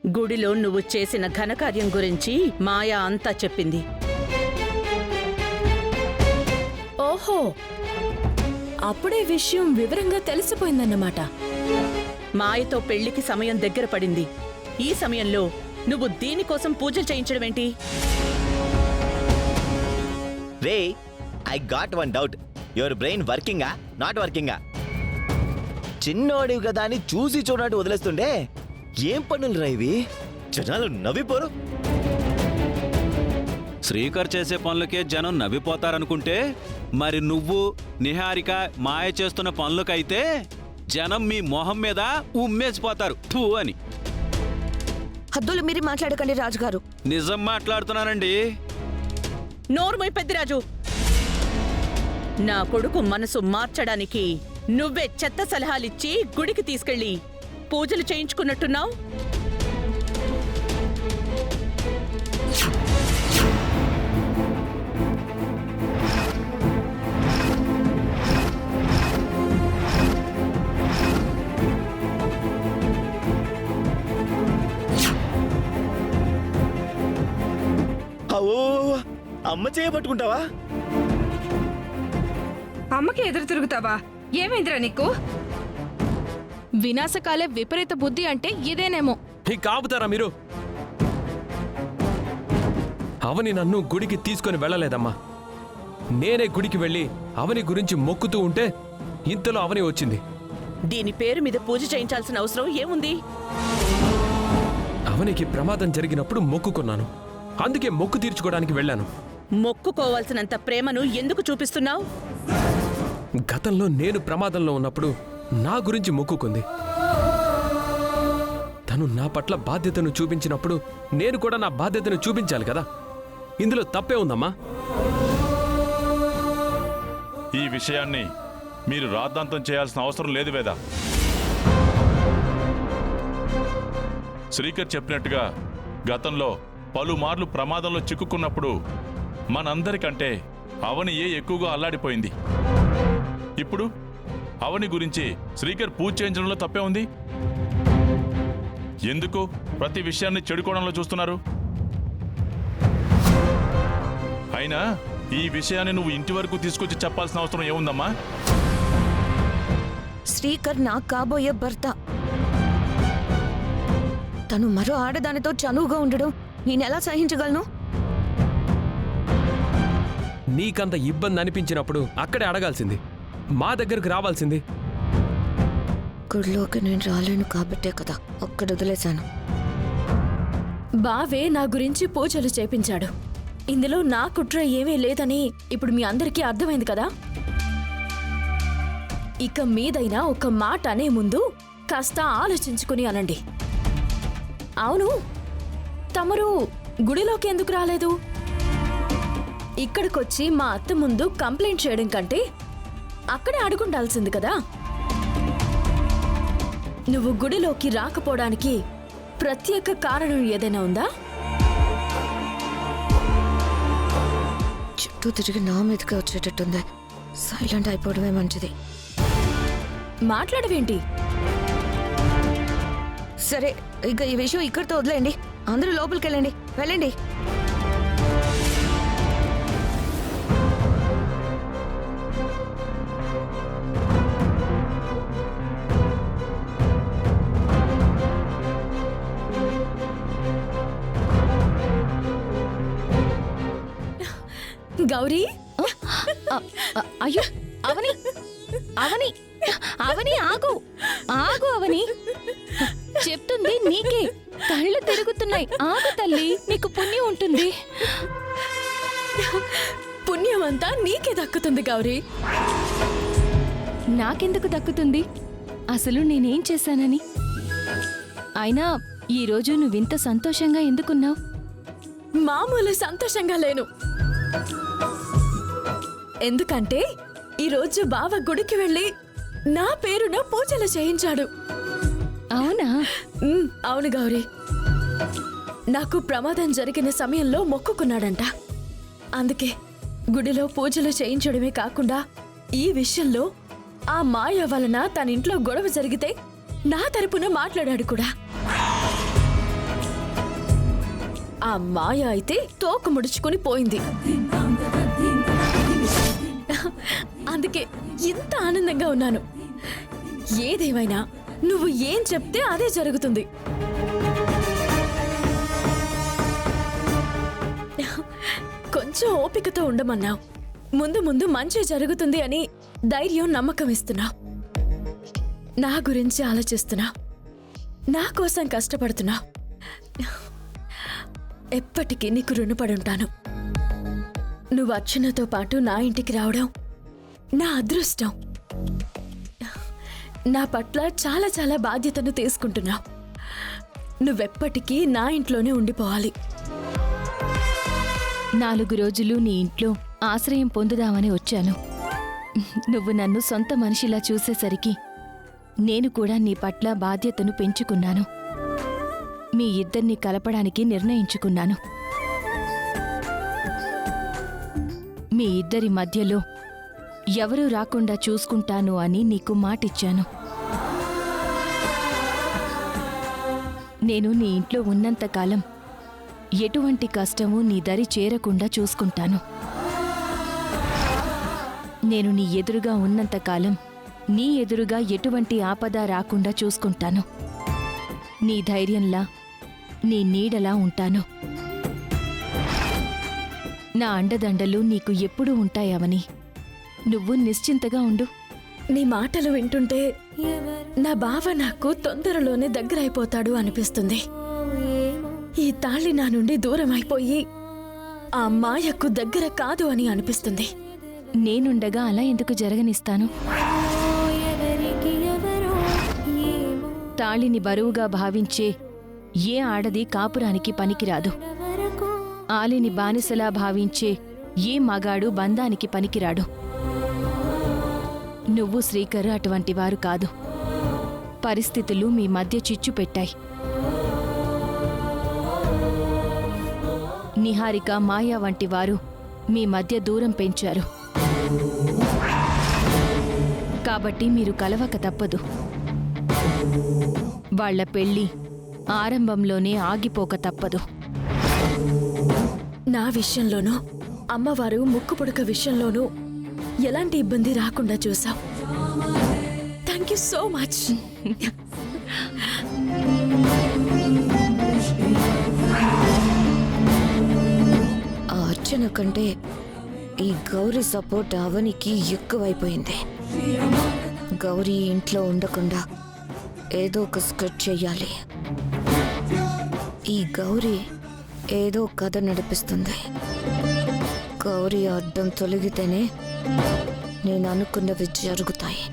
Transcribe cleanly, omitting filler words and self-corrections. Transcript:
గుడిలో నువ్వు చేసిన ఘనకార్యం గురించి మాయా అంతా చెప్పింది. ఓహో, అప్పుడే విషయం వివరంగా తెలిసిపోయిందన్నమాట. మాయతో పెళ్లికి సమయం దగ్గర పడింది. ఈ సమయంలో నువ్వు దీనికోసం పూజలు చేయించడమేంటి? రే, I got one doubt. Your brain వర్కింగా నాట్ వర్కింగా? చిన్నోడివి కదా అని చూసి చూడనట్టు వదిలేస్తుండే ఏం పనులు రా ఇవి? జనాలు నవ్విపోరు. శ్రీకర్ చేసే పనులకే జనం నవ్విపోతారనుకుంటే మరి నువ్వు నిహారిక మాయ చేస్తున్న పనులకైతే జనం మీ మొహం మీద ఉమ్మేసిపోతారు థూ అని. హద్దులు మీరి మాట్లాడకండి రాజుగారు. నిజం మాట్లాడుతున్నానండి. నోర్మోయ్ పెద్దిరాజు, నా కొడుకు మనసు మార్చడానికి నువ్వే చెత్త సలహాలిచ్చి గుడికి తీసుకెళ్లి పూజలు చేయించుకున్నట్టున్నావు. ఓ, అమ్మ చేయబట్టుకుంటావా? అమ్మకి ఎదురు తిరుగుతావా? ఏమైందిరా నీకు? వినాశకాలే విపరీత బుద్ధి అంటే ఇదేనేమో. కాపుతారా మీరు? అవని నన్ను గుడికి తీసుకొని వెళ్ళలేదమ్మా. నేనే గుడికి వెళ్ళి అవని గురించి మొక్కుతూ ఉంటే ఇంతలో అవని వచ్చింది. దీని పేరు మీద పూజ చేయించాల్సిన అవసరం ఏముంది? అవనికి ప్రమాదం జరిగినప్పుడు మొక్కుకున్నాను. అందుకే మొక్కు తీర్చుకోవడానికి వెళ్ళాను. మొక్కుకోవాల్సినంత ప్రేమను ఎందుకు చూపిస్తున్నావు? గతంలో నేను ప్రమాదంలో ఉన్నప్పుడు నా గురించి మొక్కుకుంది. తను నా పట్ల బాధ్యతను చూపించినప్పుడు నేను కూడా నా బాధ్యతను చూపించాలి కదా. ఇందులో తప్పే ఉందమ్మా. ఈ విషయాన్ని మీరు రాద్ధాంతం చేయాల్సిన అవసరం లేదు వేద. శ్రీకర్ చెప్పినట్టుగా గతంలో పలుమార్లు ప్రమాదంలో చిక్కుకున్నప్పుడు మనందరికంటే అవని ఎక్కువగా అల్లాడిపోయింది. ఇప్పుడు అవని గురించి శ్రీకర్ పూజ చేయించడంలో తప్పే ఉంది. ఎందుకు ప్రతి విషయాన్ని చెడుకోవడంలో చూస్తున్నారు? అయినా ఈ విషయాన్ని నువ్వు ఇంటి వరకు తీసుకొచ్చి చెప్పాల్సిన అవసరం ఏముందమ్మా? శ్రీకర్ నాకు కాబోయే భర్త. తను మరో ఆడదానితో చనువుగా ఉండడం నేనెలా సహించగలను? నీకంత ఇబ్బంది అనిపించినప్పుడు అక్కడే అడగాల్సింది, మా దగ్గరకు రావాల్సింది. గుడిలోకి నేను రాలేను కాబట్టే కదా అక్కడ వదిలేశాను. బావే నా గురించి పూజలు చేపించాడు. ఇందులో నా కుట్ర ఏమీ లేదని ఇప్పుడు మీ అందరికీ అర్థమైంది కదా. ఇక మీదైనా ఒక మాట అనే ముందు కాస్త ఆలోచించుకుని అనండి. అవును, తమరు గుడిలోకి ఎందుకు రాలేదు? ఇక్కడికొచ్చి మా అత్త ముందు కంప్లైంట్ చేయడం కంటే అక్కడే అడుగుండాల్సింది కదా. నువ్వు గుడిలోకి రాకపోవడానికి ప్రత్యేక కారణం ఏదైనా ఉందా? చుట్టూ తిరిగి నా మీదకే వచ్చేటట్టుంది. సైలెంట్ అయిపోవడమే మంచిది. మాట్లాడవేంటి? సరే, ఇక ఈ విషయం ఇక్కడితో వదిలేయండి. అందరూ లోపలికి వెళ్ళండి. వెళ్ళండి. గౌరీ, అయ్యో అవని, అవని, అవని ఆగు, ఆగు అవని. చెప్తుంది నీకే. కళ్ళు తిరుగుతున్నాయి. ఆగు తల్లి, నీకు పుణ్యం ఉంటుంది. పుణ్యమంతా నీకే దక్కుతుంది గౌరీ. నాకెందుకు దక్కుతుంది? అసలు నేనేం చేశానని? అయినా ఈరోజు నువ్వింత సంతోషంగా ఎందుకున్నావు? మామూలు సంతోషంగా లేను. ఎందుకంటే ఈరోజు బావ గుడికి వెళ్ళి నా పేరున పూజలు చేయించాడు. అవునా? అవును గౌరీ. నాకు ప్రమాదం జరిగిన సమయంలో మొక్కుకున్నాడంట. అందుకే గుడిలో పూజలు చేయించడమే కాకుండా ఈ విషయంలో ఆ మాయ వలన తన ఇంట్లో గొడవ జరిగితే నా తరపున మాట్లాడాడు కూడా. మాయ అయితే తోక ముడుచుకొని పోయింది. అందుకే ఇంత ఆనందంగా ఉన్నాను. ఏదేమైనా నువ్వు ఏం చెప్తే అదే జరుగుతుంది. కొంచెం ఓపికతో ఉండమన్నావు. ముందు ముందు మంచి జరుగుతుంది అని ధైర్యం, నమ్మకం ఇస్తున్నావు. నా గురించి ఆలోచిస్తున్నావు. నా కోసం కష్టపడుతున్నావు. ఎప్పటికీ నీకు రుణపడి ఉంటాను. నువ్వు అర్చనతో పాటు నా ఇంటికి రావడం నా అదృష్టం. నా పట్ల చాలా చాలా బాధ్యతను తీసుకుంటున్నావు. నువ్వెప్పటికీ నా ఇంట్లోనే ఉండిపోవాలి. 4 రోజులు నీ ఇంట్లో ఆశ్రయం పొందుదామని వచ్చాను. నువ్వు నన్ను సొంత మనిషిలా చూసేసరికి నేను కూడా నీ పట్ల బాధ్యతను పెంచుకున్నాను. మీ ఇద్దరిని కలపడానికి నిర్ణయించుకున్నాను. మీ ఇద్దరి మధ్యలో ఎవరూ రాకుండా చూసుకుంటాను అని నీకు మాటిచ్చాను. నేను నీ ఇంట్లో ఉన్నంతకాలం ఎటువంటి కష్టమూ నీ దరి చేరకుండా చూసుకుంటాను. నేను నీ ఎదురుగా ఉన్నంతకాలం నీ ఎదురుగా ఎటువంటి ఆపద రాకుండా చూసుకుంటాను. నీ ధైర్యంలా, నీ నీడలా ఉంటాను. నా అండదండలు నీకు ఎప్పుడూ ఉంటాయవని నువ్వు నిశ్చింతగా ఉండు. నీ మాటలు వింటుంటే నా బావ నాకు తొందరలోనే దగ్గరైపోతాడు అనిపిస్తుంది. ఈ తాళి నా నుండి దూరం అయిపోయి ఆ మాయకు దగ్గర కాదు అని అనిపిస్తుంది. నేనుండగా అలా ఎందుకు జరగనిస్తాను? తాళిని బరువుగా భావించే ఏ ఆడది కాపురానికి పనికిరాదు. ఆలిని బానిసలా భావించే ఏ మగాడు బంధానికి పనికిరాడు. నువ్వు శ్రీకర్ అటువంటి వారు కాదు. పరిస్థితులు మీ మధ్య చిచ్చు పెట్టాయి. నిహారిక, మాయా వంటి వారు మీ మధ్య దూరం పెంచారు. కాబట్టి మీరు కలవక తప్పదు. వాళ్ల పెళ్లి ఆరంభంలోనే ఆగిపోక తప్పదు. నా విషయంలోనూ, అమ్మవారు ముక్కుపుడక విషయంలోనూ ఎలాంటి ఇబ్బంది రాకుండా చూసావు. Thank you so much. ఆ అర్చన కంటే ఈ గౌరీ సపోర్ట్ అవనికి ఎక్కువైపోయింది. గౌరీ ఇంట్లో ఉండకుండా ఏదో ఒక స్క్రిప్ట్ చెయ్యాలి. ఈ గౌరీ ఏదో కథ నడిపిస్తుంది. గౌరీ అడ్డం తొలగితేనే నేను అనుకున్నవి జరుగుతాయి.